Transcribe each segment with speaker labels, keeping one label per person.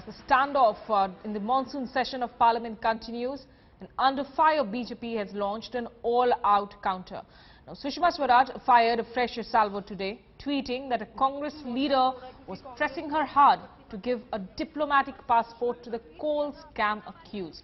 Speaker 1: The standoff in the monsoon session of Parliament continues, and under fire BJP has launched an all-out counter. Now, Sushma Swaraj fired a fresh salvo today, tweeting that a Congress leader was pressing her hard to give a diplomatic passport to the coal scam accused.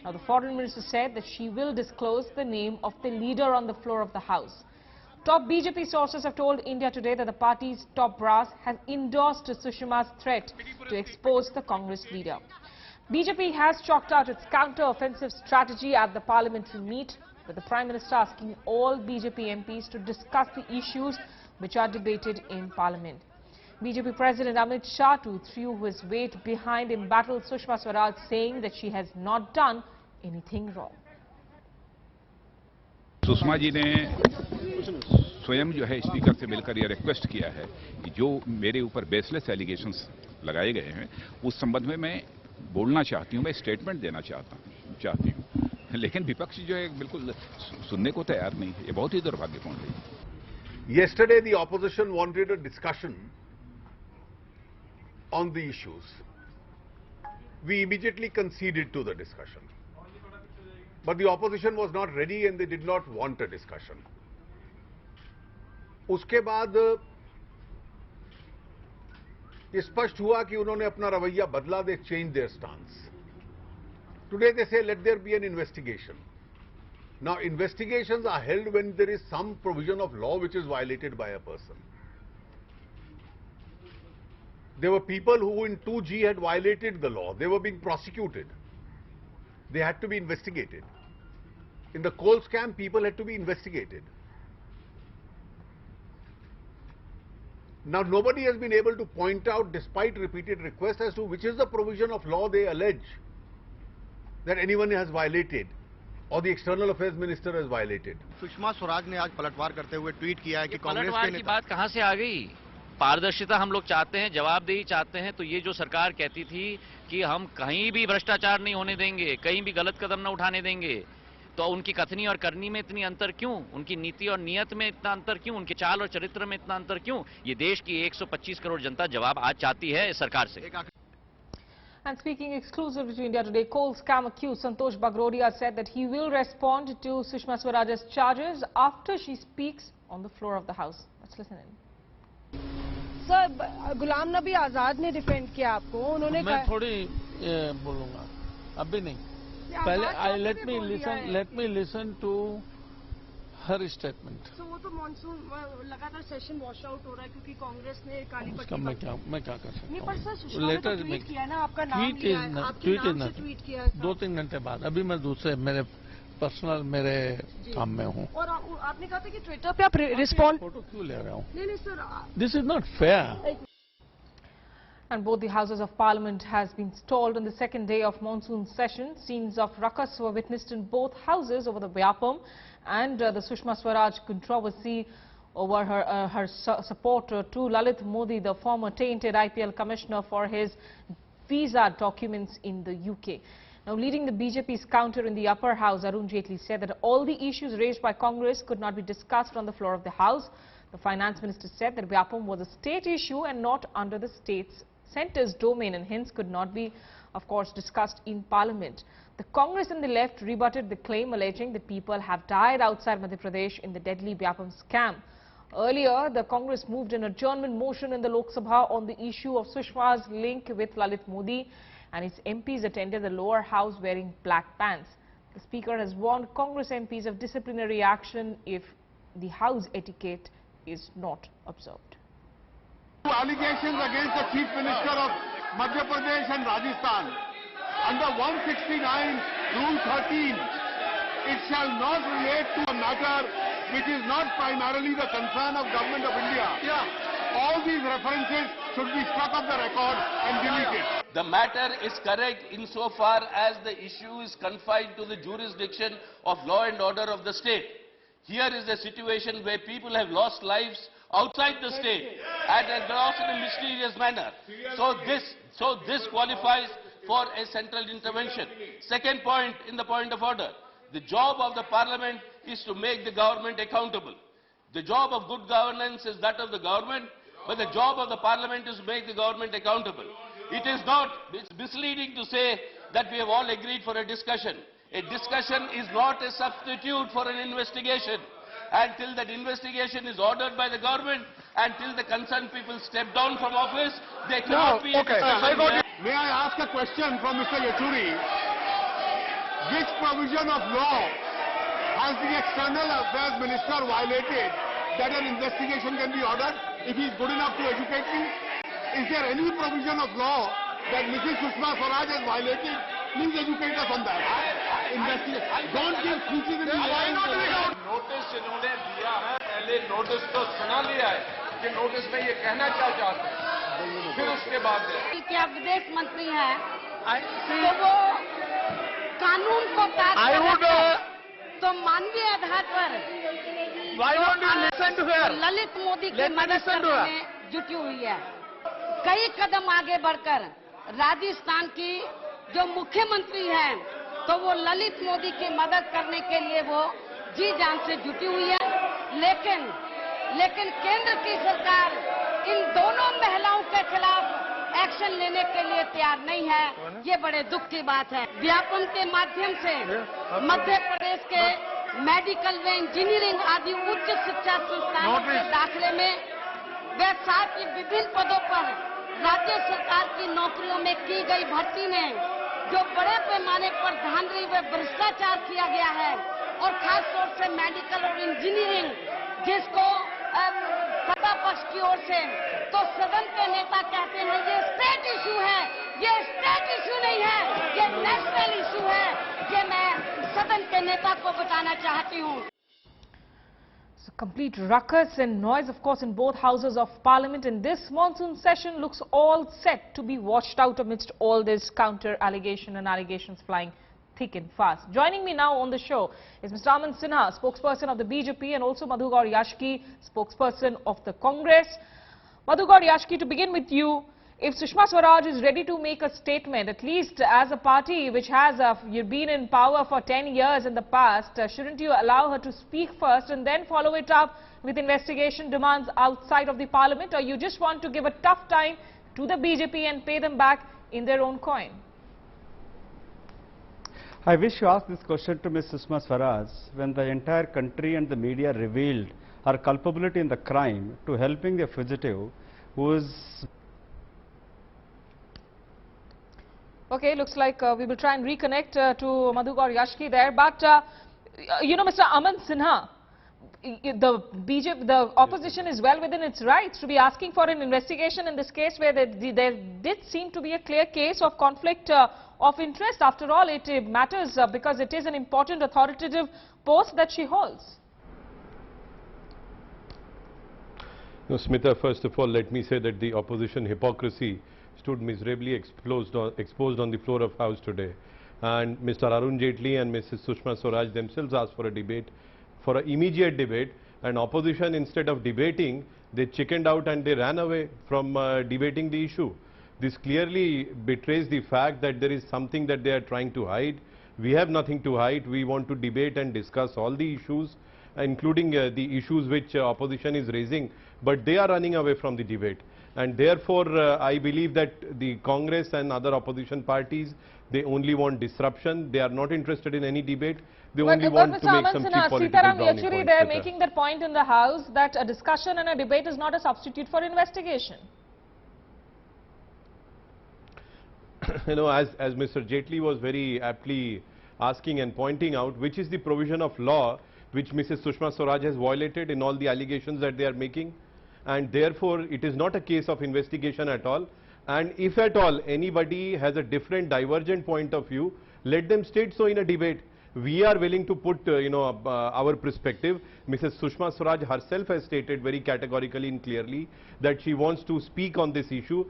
Speaker 1: Now, the foreign minister said that she will disclose the name of the leader on the floor of the House. Top BJP sources have told India Today that the party's top brass has endorsed Sushma's threat to expose the Congress leader. BJP has chalked out its counter-offensive strategy at the parliamentary meet, with the Prime Minister asking all BJP MPs to discuss the issues which are debated in Parliament. BJP President Amit Shah too threw his weight behind embattled Sushma Swaraj, saying that she has not done anything wrong.
Speaker 2: Sushma ji ने स्वयं जो है speaker से मिलकर यह request किया है कि जो मेरे ऊपर बेसलेस एलिगेशंस लगाए गए हैं उस संबंध में मैं बोलना चाहती हूं, मैं स्टेटमेंट देना चाहती हूं, लेकिन विपक्ष जो है बिल्कुल सुनने को तैयार नहीं है। ये बहुत ही दुर्भाग्यपूर्ण है।
Speaker 3: Yesterday the opposition wanted a discussion on the issues. We immediately conceded to the discussion. But the opposition was not ready and they did not want a discussion. उसके बाद ये स्पष्ट हुआ कि उन्होंने अपना रवैया बदला, they changed their stance. Today they say let there be an investigation. Now investigations are held when there is some provision of law which is violated by a person. There were people who in 2G had violated the law. They were being prosecuted. They had to be investigated. In the coal scam, people had to be investigated. Now, nobody has been able to point out, despite repeated requests, as to which is the provision of law they allege that anyone has violated or the External Affairs Minister has violated.
Speaker 4: Sushma Swaraj ने आज पलटवार करते हुए tweet किया है कि कांग्रेस
Speaker 5: पलटवार की बात कहां से आ गई? पारदर्शिता हम लोग चाहते हैं, जवाबदेही चाहते हैं। तो ये जो सरकार कहती थी कि हम कहीं भी भ्रष्टाचार नहीं होने देंगे, कहीं भी गलत कदम न उठाने देंगे, तो उनकी कथनी और करनी में इतनी अंतर क्यों? उनकी नीति और नियत में इतना अंतर क्यों? उनके चाल और चरित्र में इतना अंतर क्यों? ये देश की 125 करोड़ जनता जवाब आज चाहती है इस सरकार से।
Speaker 1: And speaking exclusively to India Today, coal scam accused Santosh Bagrodia said that he will respond to Sushma Swaraj's charges after she speaks on the floor of the House. Let's listen in.
Speaker 6: Sir, Ghulam Nabi Azad ने defend किया आपको, उन्होंने
Speaker 7: मैं थोड़ी बोलूंगा, अभी नहीं, पहले let me listen to her statement.
Speaker 6: तो वो तो मानसून लगातार सेशन वॉश आउट हो रहा है क्योंकि कांग्रेस ने काली पट्टी
Speaker 7: मैं क्या कर सकता हूँ?
Speaker 6: नहीं, पर सर सुषमा ने ट्वीट किया ना, आपका नाम लिया है, आपके नाम से ट्वीट किया है।
Speaker 7: 2-3 घंटे बाद, अभी मैं दूसरे मेरे पर्सनल मेरे काम में हूँ।
Speaker 6: और आपने कहा था कि ट्विटर पे आप रिस्पॉन्ड
Speaker 7: फोटो क्यों ले रहा हूँ?
Speaker 6: नहीं sir,
Speaker 7: this is not fair.
Speaker 1: And both the houses of parliament has been stalled on the second day of monsoon session. Scenes of ruckus were witnessed in both houses over the Vyapam and the Sushma Swaraj controversy over her support to Lalit Modi, the former tainted IPL commissioner, for his visa documents in the UK. Now, leading the BJP's counter in the upper house, Arun Jaitley said that all the issues raised by Congress could not be discussed on the floor of the House. The finance minister said that Vyapam was a state issue and not under the centre's domain, and hence could not be, of course, discussed in Parliament. The Congress and the left rebutted the claim, alleging that people have died outside Madhya Pradesh in the deadly Vyapam scam. Earlier, the Congress moved an adjournment motion in the Lok Sabha on the issue of Sushma's link with Lalit Modi, and his MPs attended the lower house wearing black pants. The Speaker has warned Congress MPs of disciplinary action if the House etiquette is not observed.
Speaker 3: Allegations against the Chief Minister of Madhya Pradesh and Rajasthan under 169 Rule 13, it shall not relate to a matter which is not primarily the concern of Government of India. All these references should be struck off the record and deleted.
Speaker 8: The matter is correct insofar as the issue is confined to the jurisdiction of law and order of the state. Here is a situation where people have lost lives outside the state and lost in a mysterious manner. So this qualifies for a central intervention. Second point in the point of order. The job of the Parliament is to make the government accountable. The job of good governance is that of the government, but the job of the Parliament is to make the government accountable. It is not, it's misleading to say that we have all agreed for a discussion. A discussion is not a substitute for an investigation. Until that investigation is ordered by the government, until the concerned people step down from office, there cannot be a discussion.
Speaker 3: May I ask a question from Mr. Yechuri? Which provision of law has the External Affairs Minister violated that an investigation can be ordered if he is good enough to educate me? Is there any provision of law that Mrs. Sushma Swaraj has violated? Please educate us on that. Investigate. Don't give speeches in the
Speaker 9: notice इन्होंने दिया है, पहले notice तो सुना लिया है कि notice में ये कहना क्या चाहते हैं, फिर उसके बाद
Speaker 10: क्या विदेश मंत्री हैं तो वो कानून को तो मानवीय आधार पर ललित मोदी की मदद करने में जुटी हुई है। कई कदम आगे बढ़कर राजस्थान की जो मुख्यमंत्री हैं तो वो ललित मोदी की मदद करने के लिए वो जी जान से जुटी हुई है, लेकिन केंद्र की सरकार इन दोनों महिलाओं के खिलाफ एक्शन लेने के लिए तैयार नहीं है। ये बड़े दुख की बात है। व्यापम के माध्यम से मध्य प्रदेश के मेडिकल व इंजीनियरिंग आदि उच्च शिक्षा संस्थानों के दाखिले में व साथ ही विभिन्न पदों पर राज्य सरकार की नौकरियों में की गई भर्ती में जो बड़े पैमाने पर धांधली व भ्रष्टाचार किया गया है और खास तौर से मेडिकल और इंजीनियरिंग जिसको सत्ता पक्ष की ओर से तो सदन के नेता कहते हैं ये स्टेट इशू है, ये स्टेट इशू नहीं है, ये नेशनल इशू है। ये मैं सदन के नेता को बताना चाहती हूँ।
Speaker 1: Complete ruckus and noise, of course, in both houses of parliament, and this monsoon session looks all set to be washed out amidst all this counter allegation and allegations flying thick and fast. Joining me now on the show is Mr. Aman Sinha, spokesperson of the BJP, and also Madhu Gaur Yashki, spokesperson of the Congress. Madhu Gaur Yashki, to begin with you, if Sushma Swaraj is ready to make a statement, at least as a party which has been in power for 10 years in the past, shouldn't you allow her to speak first and then follow it up with investigation demands outside of the parliament, or you just want to give a tough time to the BJP and pay them back in their own coin?
Speaker 11: I wish to ask this question to Ms. Sushma Swaraj when the entire country and the media revealed her culpability in the crime to helping the fugitive who is...
Speaker 1: Okay, looks like we will try and reconnect to Madhu Gaur Yashki there. But, you know, Mr. Aman Sinha, the opposition is well within its rights to be asking for an investigation in this case where there did seem to be a clear case of conflict of interest. After all, it matters because it is an important authoritative post that she holds.
Speaker 12: No, Smita, first of all, let me say that the opposition hypocrisy stood miserably exposed on the floor of House today. And Mr. Arun Jaitley and Mrs. Sushma Swaraj themselves asked for a debate, for an immediate debate, and opposition, instead of debating, they chickened out and they ran away from debating the issue. This clearly betrays the fact that there is something that they are trying to hide. We have nothing to hide. We want to debate and discuss all the issues, including the issues which opposition is raising, but they are running away from the debate. And therefore, I believe that the Congress and other opposition parties, they only want disruption. They are not interested in any debate. They only want to make some cheap political brownie points.
Speaker 1: They are making that point in the House that a discussion and a debate is not a substitute for investigation.
Speaker 12: You know, as Mr. Jaitley was very aptly asking and pointing out, which is the provision of law which Mrs. Sushma Swaraj has violated in all the allegations that they are making. And therefore, it is not a case of investigation at all. And if at all anybody has a different divergent point of view, let them state so in a debate. We are willing to put, our perspective. Mrs. Sushma Swaraj herself has stated very categorically and clearly that she wants to speak on this issue.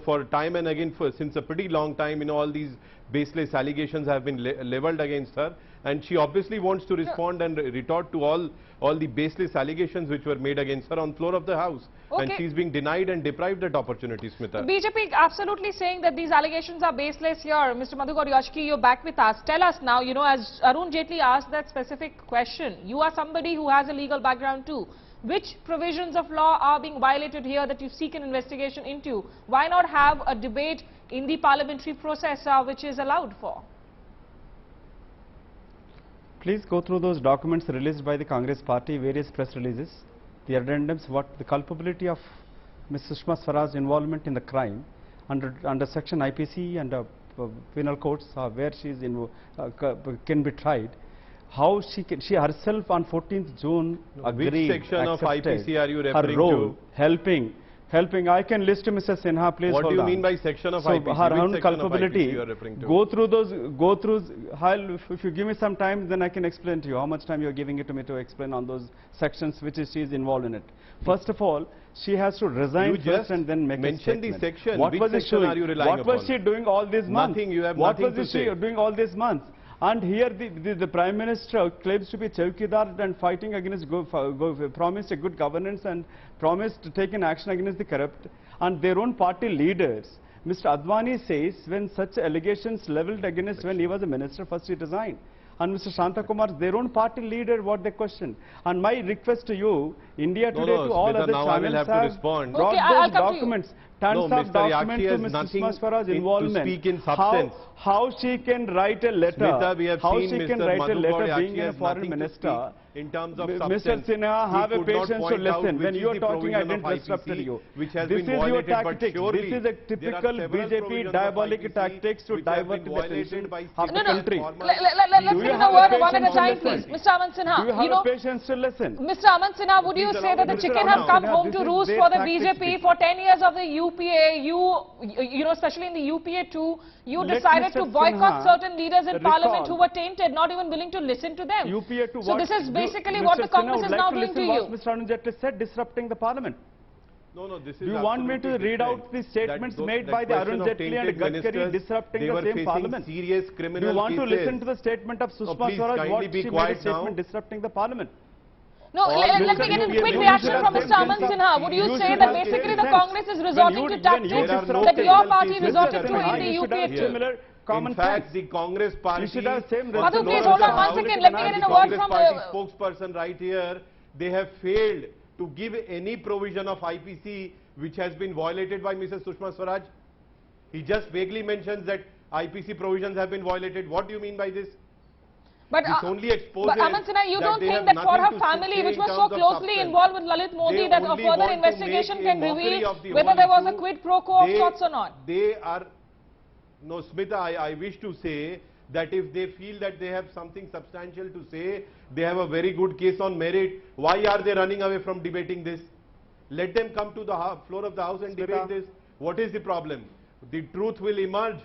Speaker 12: For time and again, since a pretty long time, all these baseless allegations have been leveled against her, and she obviously wants to respond and retort to all the baseless allegations which were made against her on floor of the House. Okay. And she's being denied and deprived that opportunity, Smita.
Speaker 1: BJP absolutely saying that these allegations are baseless here. Mr. Madhu Gaur Yashki, you're back with us. Tell us now, as Arun Jaitley asked that specific question, you are somebody who has a legal background too. Which provisions of law are being violated here that you seek an investigation into? Why not have a debate in the parliamentary process which is allowed for?
Speaker 11: Please go through those documents released by the Congress party, various press releases, the addendums, what the culpability of Ms. Sushma Swaraj's involvement in the crime under section IPC and penal codes where she is can be tried. How she herself on 14th June agreed,
Speaker 12: which section of IPC are you referring
Speaker 11: her role,
Speaker 12: to?
Speaker 11: helping. I can list Mr. Sinha, please.
Speaker 12: What
Speaker 11: hold
Speaker 12: do you
Speaker 11: on.
Speaker 12: mean by section of
Speaker 11: so
Speaker 12: IPC?
Speaker 11: her
Speaker 12: Which
Speaker 11: own
Speaker 12: section
Speaker 11: culpability.
Speaker 12: of IPC you are referring to?
Speaker 11: Go through. If you give me some time, then I can explain to you how much time you are giving it to me to explain on those sections which she is involved in it. First of all, she has to resign first and then make a statement.
Speaker 12: Mention the section.
Speaker 11: What
Speaker 12: Which
Speaker 11: was
Speaker 12: section are you relying upon?
Speaker 11: What was she doing all these months?
Speaker 12: Nothing. You have
Speaker 11: what
Speaker 12: nothing
Speaker 11: was
Speaker 12: to say.
Speaker 11: she doing all these months? And here the Prime Minister claims to be Chowkidar and fighting against, promised a good governance and promised to take an action against the corrupt. And their own party leaders, Mr. Advani says when such allegations leveled against when he was a minister, first he resigned. And Mr. Shanta Kumar, their own party leader, what they question. And my request to you, India Today, to all other channels
Speaker 12: have to respond.
Speaker 11: brought those documents. Tons of documents to Ms. Sushma Swaraj's involvement.
Speaker 12: To speak in substance.
Speaker 11: How she can write a letter,
Speaker 12: Smita, we have
Speaker 11: how
Speaker 12: seen
Speaker 11: she
Speaker 12: Mr.
Speaker 11: can write a letter
Speaker 12: Madhukar
Speaker 11: being a
Speaker 12: has
Speaker 11: foreign
Speaker 12: nothing to
Speaker 11: minister.
Speaker 12: speak in terms of
Speaker 11: Mr.
Speaker 12: substance.
Speaker 11: Sinha, have a patience to listen. When you are talking, I didn't disrupt you.
Speaker 12: Which has
Speaker 11: This
Speaker 12: been
Speaker 11: is your
Speaker 12: violated,
Speaker 11: tactic.
Speaker 12: surely
Speaker 11: This is a typical BJP diabolic tactics to divert the attention of the country.
Speaker 1: Let's take a word one at a time, please. Mr. Aman Sinha,
Speaker 11: Do you have a patience to listen?
Speaker 1: Mr. Aman Sinha, would you say that the chicken have come home to roost for the BJP for 10 years of the UPA? You know, especially in the UPA too, you decided to boycott certain leaders in parliament who were tainted, not even willing to listen to them. So this is basically what the Congress is now doing to you.
Speaker 11: Mr. Arun Jaitley said, disrupting the parliament.
Speaker 12: No, this is.
Speaker 11: Do you want me to read out the statements made by the Arun Jaitley and Gadkari disrupting the same parliament?
Speaker 12: Serious criminal
Speaker 11: Do you want to
Speaker 12: cases.
Speaker 11: listen to the statement of Sushma Swaraj, what she made a statement disrupting the parliament?
Speaker 1: No, let me get a quick reaction from Mr. Aman Sinha. Would you say that basically the Congress is resorting to tactics that your party resorted to in the UPA too?
Speaker 11: Common
Speaker 12: in fact,
Speaker 11: sense.
Speaker 12: the Congress party.
Speaker 11: You should have same
Speaker 1: Madhu, please hold on 1 second. Let me get in a word from
Speaker 12: the spokesperson right here. They have failed to give any provision of IPC which has been violated by Mrs. Sushma Swaraj. He just vaguely mentions that IPC provisions have been violated. What do you mean by this?
Speaker 1: But Aman Sinha, you don't think that for her family, which was so closely involved with Lalit Modi, that a further investigation can reveal whether there was a quid pro quo of sorts or not?
Speaker 12: They are... No, Smita, I wish to say that if they feel that they have something substantial to say, they have a very good case on merit. Why are they running away from debating this? Let them come to the floor of the House and debate this. What is the problem? The truth will emerge.